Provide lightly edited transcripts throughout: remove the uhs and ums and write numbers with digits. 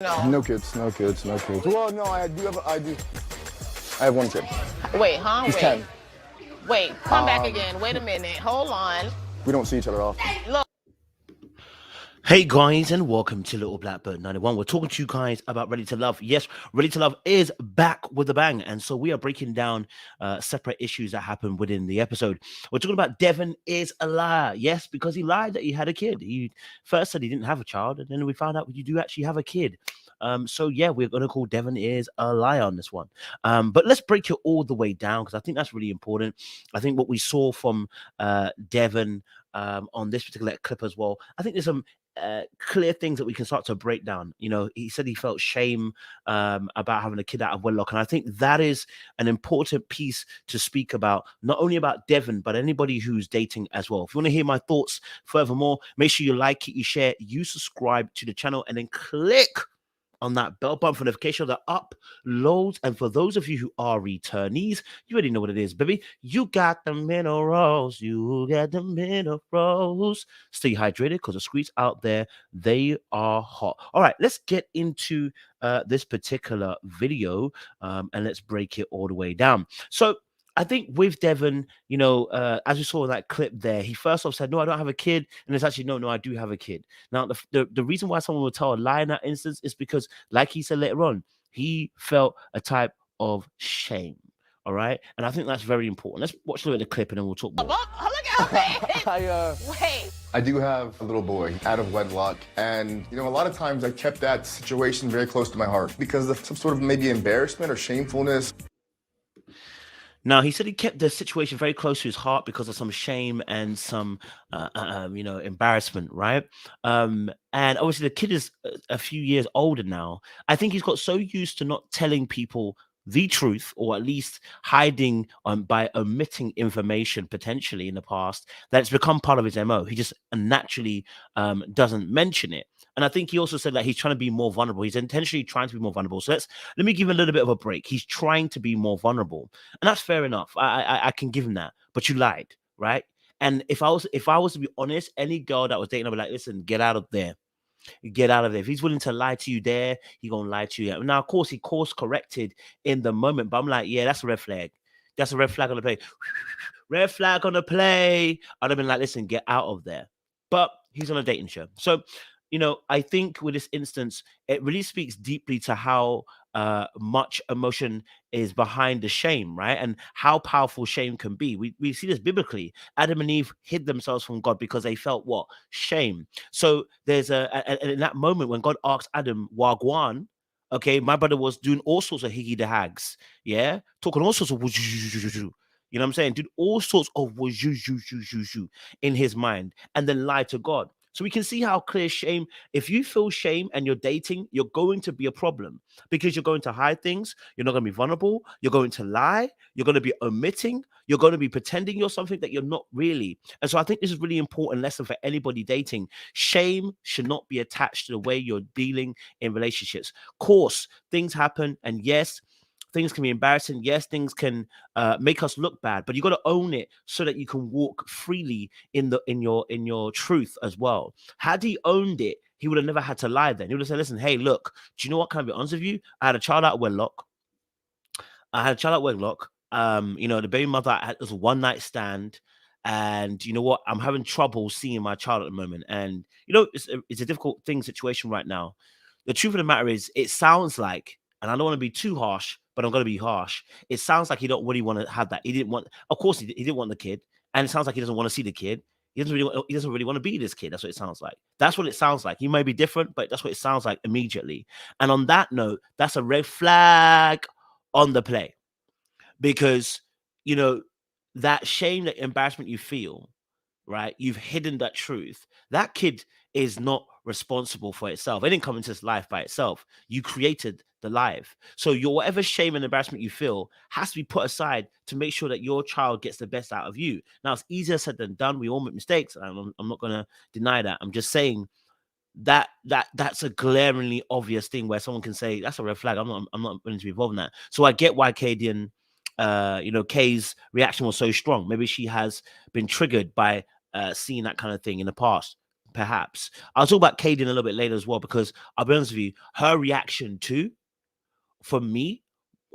No. No kids, no kids, no kids. Well, no, I do. I have one kid. Wait, huh? He's Wait. 10. Wait, come back again. Wait a minute. Hold on. We don't see each other often. Look. Hey guys, and welcome to Little Blackbird 91. We're talking to you guys about Ready to Love. Yes, Ready to Love is back with a bang, and so we are breaking down separate issues that happened within the episode. We're talking about Devin is a liar. Yes, because he lied that he had a kid. He first said he didn't have a child, and then we found out you do actually have a kid. So yeah, we're going to call Devin is a liar on this one. But let's break it all the way down because I think that's really important. I think what we saw from Devin on this particular clip as well, I think there's some clear things that we can start to break down. You know, he said he felt shame about having a kid out of wedlock, and I think that is an important piece to speak about, not only about Devin, but anybody who's dating as well. If you want to hear my thoughts furthermore, make sure you like it, you share, you subscribe to the channel, and then click on that bell button for notification of the uploads. And for those of you who are returnees, you already know what it is, baby. You got the minerals. You got the minerals. Stay hydrated because the streets out there, they are hot. All right, let's get into this particular video and let's break it all the way down. So I think with Devin, you know, as we saw in that clip there, he first off said, no, I don't have a kid. And it's actually, no, I do have a kid. Now, the reason why someone would tell a lie in that instance is because, like he said later on, he felt a type of shame. All right. And I think that's very important. Let's watch a little bit of the clip and then we'll talk more. Look out, Wait. I do have a little boy out of wedlock, and you know, a lot of times I kept that situation very close to my heart because of some sort of maybe embarrassment or shamefulness. Now, he said he kept the situation very close to his heart because of some shame and some, you know, embarrassment, right? And obviously the kid is a few years older now. I think he's got so used to not telling people the truth, or at least hiding by omitting information potentially in the past, that it's become part of his MO. He just naturally doesn't mention it. And I think he also said that he's trying to be more vulnerable. He's intentionally trying to be more vulnerable. So let me give him a little bit of a break. He's trying to be more vulnerable, and that's fair enough. I can give him that. But you lied, right? And if I was to be honest, any girl that was dating, I'd be like, listen, get out of there. Get out of there. If he's willing to lie to you there, he gonna lie to you. Now, of course, he course corrected in the moment, but I'm like, yeah, that's a red flag. That's a red flag on the play. Red flag on the play. I'd have been like, listen, get out of there. But he's on a dating show. So, you know, I think with this instance, it really speaks deeply to how much emotion is behind the shame, right? And how powerful shame can be. We see this biblically. Adam and Eve hid themselves from God because they felt what? Shame. So there's in that moment when God asked Adam, Wagwan, okay, my brother was doing all sorts of higgy the hags, yeah, talking all sorts of you know what I'm saying? Did all sorts of in his mind and then lied to God. So we can see how clear shame, if you feel shame and you're dating, you're going to be a problem because you're going to hide things. You're not going to be vulnerable. You're going to lie. You're going to be omitting. You're going to be pretending you're something that you're not really. And so I think this is a really important lesson for anybody dating. Shame should not be attached to the way you're dealing in relationships. Of course, things happen. And yes, things can be embarrassing. Yes, things can make us look bad, but you got to own it so that you can walk freely in your truth as well. Had he owned it, he would have never had to lie then. He would have said, listen, hey, look, do you know what? Can I be honest with you? I had a child out of wedlock. You know, the baby mother had this one night stand. And you know what? I'm having trouble seeing my child at the moment. And, you know, it's a difficult situation right now. The truth of the matter is, it sounds like, and I don't want to be too harsh, but I'm going to be harsh. It sounds like he don't really want to have that. He didn't want, of course, he didn't want the kid. And it sounds like he doesn't want to see the kid. He doesn't really want to be this kid. That's what it sounds like. That's what it sounds like. He may be different, but that's what it sounds like immediately. And on that note, that's a red flag on the play. Because, you know, that shame, that embarrassment you feel, right? You've hidden that truth. That kid is not responsible for itself. It didn't come into this life by itself. You created the life. So your whatever shame and embarrassment you feel has to be put aside to make sure that your child gets the best out of you. Now, it's easier said than done. We all make mistakes. I'm not going to deny that. I'm just saying that's a glaringly obvious thing where someone can say that's a red flag. I'm not willing to be involved in that. So I get why Kay's reaction was so strong. Maybe she has been triggered by seeing that kind of thing in the past. perhaps. I'll talk about Kaden a little bit later as well, because I'll be honest with you, her reaction too, for me,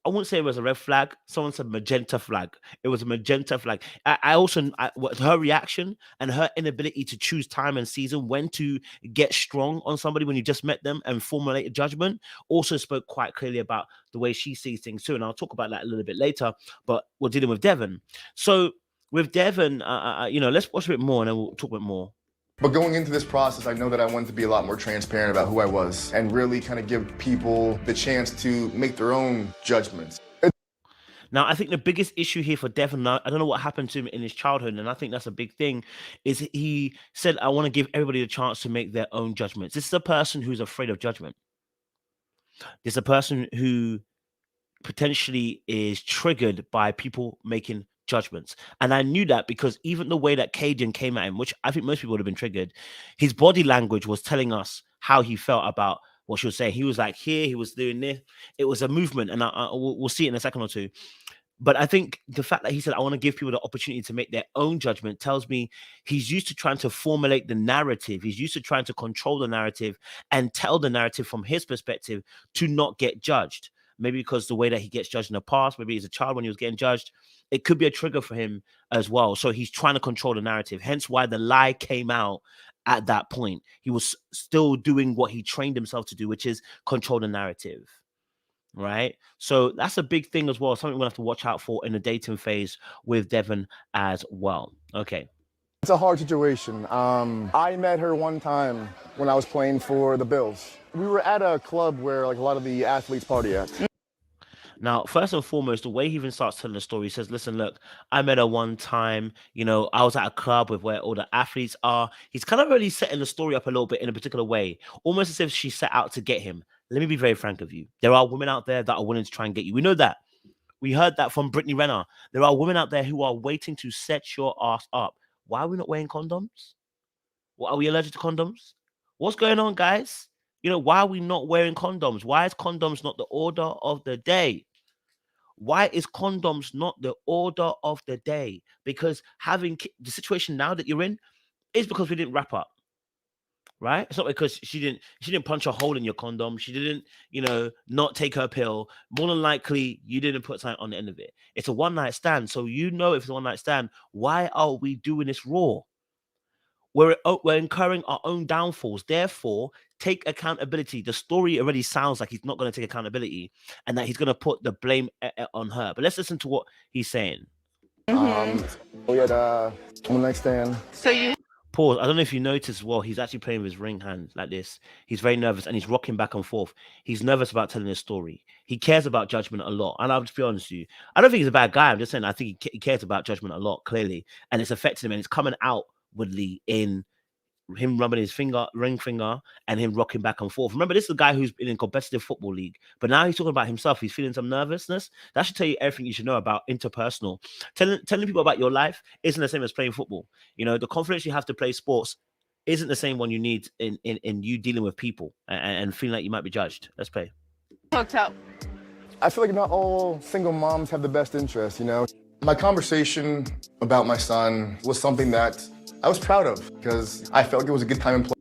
I wouldn't say it was a red flag. Someone said magenta flag. It was a magenta flag. Her reaction and her inability to choose time and season when to get strong on somebody when you just met them and formulate a judgment also spoke quite clearly about the way she sees things too. And I'll talk about that a little bit later. But we're dealing with Devin. So with Devin, let's watch a bit more and then we'll talk a bit more. But going into this process, I know that I wanted to be a lot more transparent about who I was and really kind of give people the chance to make their own judgments. Now, I think the biggest issue here for Devin, I don't know what happened to him in his childhood, and I think that's a big thing, is he said, I want to give everybody a chance to make their own judgments. This is a person who's afraid of judgment. This is a person who potentially is triggered by people making judgments. And I knew that because even the way that Caden came at him, which I think most people would have been triggered, his body language was telling us how he felt about what she was saying. He was like here, he was doing this. It was a movement, and we'll see it in a second or two. But I think the fact that he said, I want to give people the opportunity to make their own judgment tells me he's used to trying to formulate the narrative. He's used to trying to control the narrative and tell the narrative from his perspective to not get judged. Maybe because the way that he gets judged in the past, maybe as a child when he was getting judged, it could be a trigger for him as well. So he's trying to control the narrative, hence why the lie came out at that point. He was still doing what he trained himself to do, which is control the narrative, right? So that's a big thing as well, something we're going to have to watch out for in the dating phase with Devin as well. Okay. It's a hard situation. I met her one time when I was playing for the Bills. We were at a club where like a lot of the athletes party at. Now, first and foremost, the way he even starts telling the story, he says, listen, look, I met her one time, I was at a club with where all the athletes are. He's kind of really setting the story up a little bit in a particular way, almost as if she set out to get him. Let me be very frank with you. There are women out there that are willing to try and get you. We know that. We heard that from Brittany Renner. There are women out there who are waiting to set your ass up. Why are we not wearing condoms? What, are we allergic to condoms? What's going on, guys? Why are we not wearing condoms? Why is condoms not the order of the day? Why is condoms not the order of the day? Because having the situation now that you're in is because we didn't wrap up, right? It's not because she didn't punch a hole in your condom. She didn't, not take her pill. More than likely, you didn't put something on the end of it. It's a one-night stand. So if it's a one-night stand, why are we doing this raw? We're incurring our own downfalls. Therefore, take accountability. The story already sounds like he's not going to take accountability and that he's going to put the blame on her. But let's listen to what he's saying. We had one night stand. So you Pause. I don't know if you noticed as well, he's actually playing with his ring hand like this. He's very nervous and he's rocking back and forth. He's nervous about telling his story. He cares about judgment a lot. And I'll just be honest with you. I don't think he's a bad guy. I'm just saying I think he cares about judgment a lot, clearly. And it's affecting him and it's coming outwardly in him rubbing his ring finger and him rocking back and forth. Remember, this is a guy who's been in competitive football league, but now he's talking about himself. He's feeling some nervousness. That should tell you everything you should know about interpersonal. Telling people about your life isn't the same as playing football. The confidence you have to play sports isn't the same one you need in you dealing with people and feeling like you might be judged. Let's play. hooked up. I feel like not all single moms have the best interest, My conversation about my son was something that I was proud of because I felt like it was a good time and place.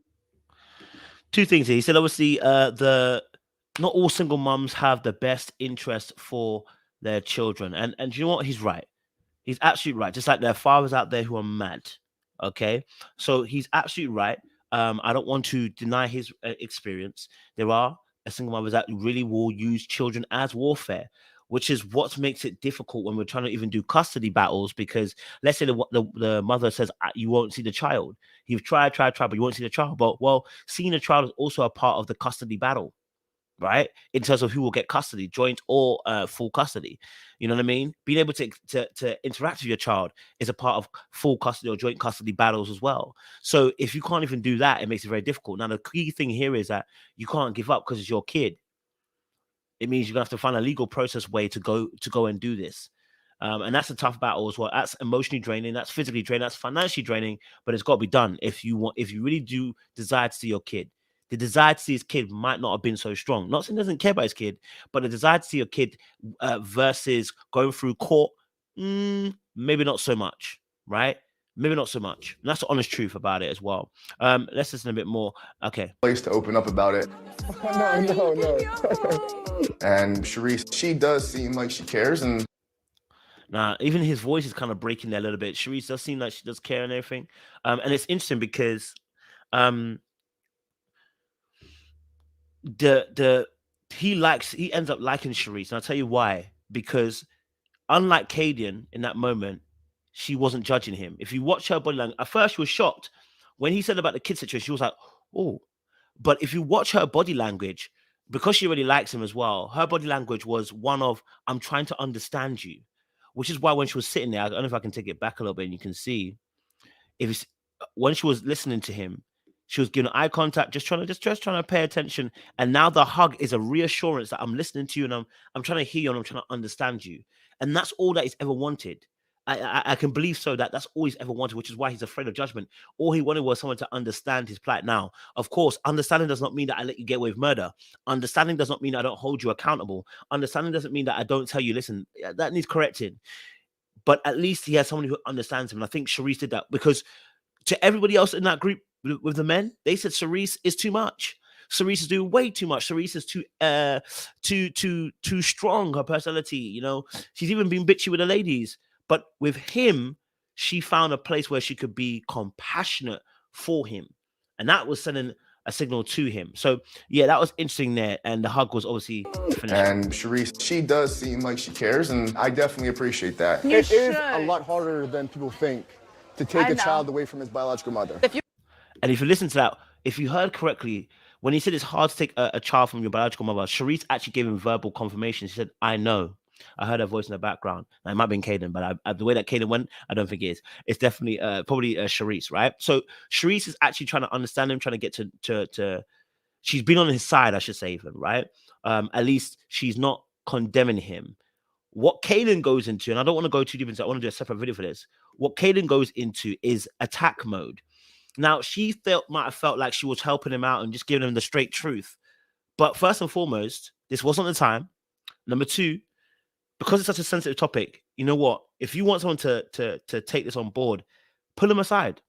Two things here. He said, obviously, not all single mums have the best interest for their children. And you know what? He's right. He's absolutely right. Just like there are fathers out there who are mad. Okay? So he's absolutely right. I don't want to deny his experience. There are single mothers that really will use children as warfare, which is what makes it difficult when we're trying to even do custody battles, because let's say the mother says, you won't see the child. You've tried, but you won't see the child. But, well, seeing the child is also a part of the custody battle, right? In terms of who will get custody, joint or full custody. You know what I mean? Being able to interact with your child is a part of full custody or joint custody battles as well. So if you can't even do that, it makes it very difficult. Now, the key thing here is that you can't give up because it's your kid. It means you're gonna have to find a legal process way to go and do this. And that's a tough battle as well. That's emotionally draining, that's physically draining, that's financially draining, but it's got to be done if you really do desire to see your kid. The desire to see his kid might not have been so strong. Not saying he doesn't care about his kid, but the desire to see your kid versus going through court, maybe not so much, right? maybe not so much. And that's the honest truth about it as well. Let's listen a bit more. Okay. Place to open up about it. No. And Charisse, she does seem like she cares, and now even his voice is kind of breaking there a little bit. Charisse does seem like she does care and everything. And it's interesting because he ends up liking Charisse, and I'll tell you why. Because unlike Kaden in that moment, she wasn't judging him. If you watch her body language, at first she was shocked when he said about the kid situation. She was like, "Oh," but if you watch her body language, because she really likes him as well, her body language was one of, "I'm trying to understand you," which is why when she was sitting there, I don't know if I can take it back a little bit, and you can see when she was listening to him, she was giving eye contact, just trying to pay attention. And now the hug is a reassurance that I'm listening to you, and I'm trying to hear you, and I'm trying to understand you. And that's all that he's ever wanted. I can believe so that that's all he's ever wanted, which is why he's afraid of judgment. All he wanted was someone to understand his plight. Now, of course, understanding does not mean that I let you get away with murder. Understanding does not mean I don't hold you accountable. Understanding doesn't mean that I don't tell you, listen, that needs correcting. But at least he has someone who understands him. And I think Charisse did that, because to everybody else in that group with the men, they said Charisse is too much. Charisse is doing way too much. Charisse is too strong. Her personality, you know, she's even been bitchy with the ladies. But with him, she found a place where she could be compassionate for him. And that was sending a signal to him. So, yeah, that was interesting there. And the hug was obviously finished. And Charisse, she does seem like she cares, and I definitely appreciate that. It is a lot harder than people think to take a child away from his biological mother. And if you listen to that, if you heard correctly, when he said it's hard to take a child from your biological mother, Charisse actually gave him verbal confirmation. She said, "I know." I heard her voice in the background. Now, it might have been Kaden, but the way that Kaden went, I don't think it is. It's definitely probably Charisse, right? So Charisse is actually trying to understand him, trying to get to she's been on his side, I should say, even, right? At least she's not condemning him. What Kaden goes into, and I don't want to go too deep into it, I want to do a separate video for this. What Kaden goes into is attack mode. Now, she might have felt like she was helping him out and just giving him the straight truth. But first and foremost, this wasn't the time. Number two, because it's such a sensitive topic, you know what? If you want someone to take this on board, pull them aside.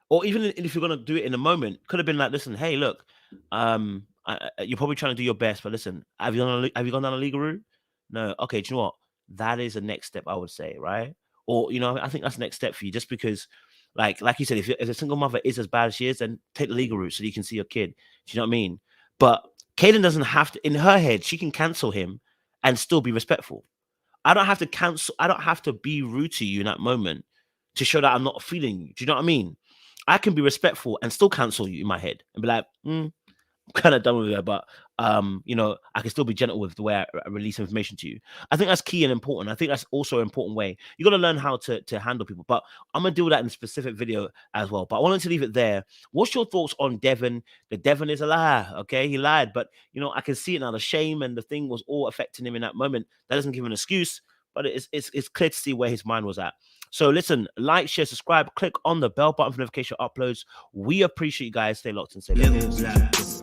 Or even if you're going to do it in a moment, could have been like, listen, hey, look, you're probably trying to do your best, but listen, have you gone down a legal route? No. Okay, do you know what? That is the next step, I would say, right? Or, you know, I think that's the next step for you, just because, like you said, if a single mother is as bad as she is, then take the legal route so you can see your kid. Do you know what I mean? But Kaden doesn't have to, in her head, she can cancel him and still be respectful. I don't have to cancel. I don't have to be rude to you in that moment to show that I'm not feeling you. Do you know what I mean? I can be respectful and still cancel you in my head and be like, I'm kind of done with it, but you know, I can still be gentle with the way I release information to you. I think that's key and important. I think that's also an important way. You got to learn how to handle people. But I'm gonna deal with that in a specific video as well. But I wanted to leave it there. What's your thoughts on Devin? The Devin is a liar. Okay, he lied, but you know, I can see it now. The shame and the thing was all affecting him in that moment. That doesn't give him an excuse, but it's clear to see where his mind was at. So listen, like, share, subscribe, click on the bell button for notification uploads. We appreciate you guys. Stay locked and stay locked.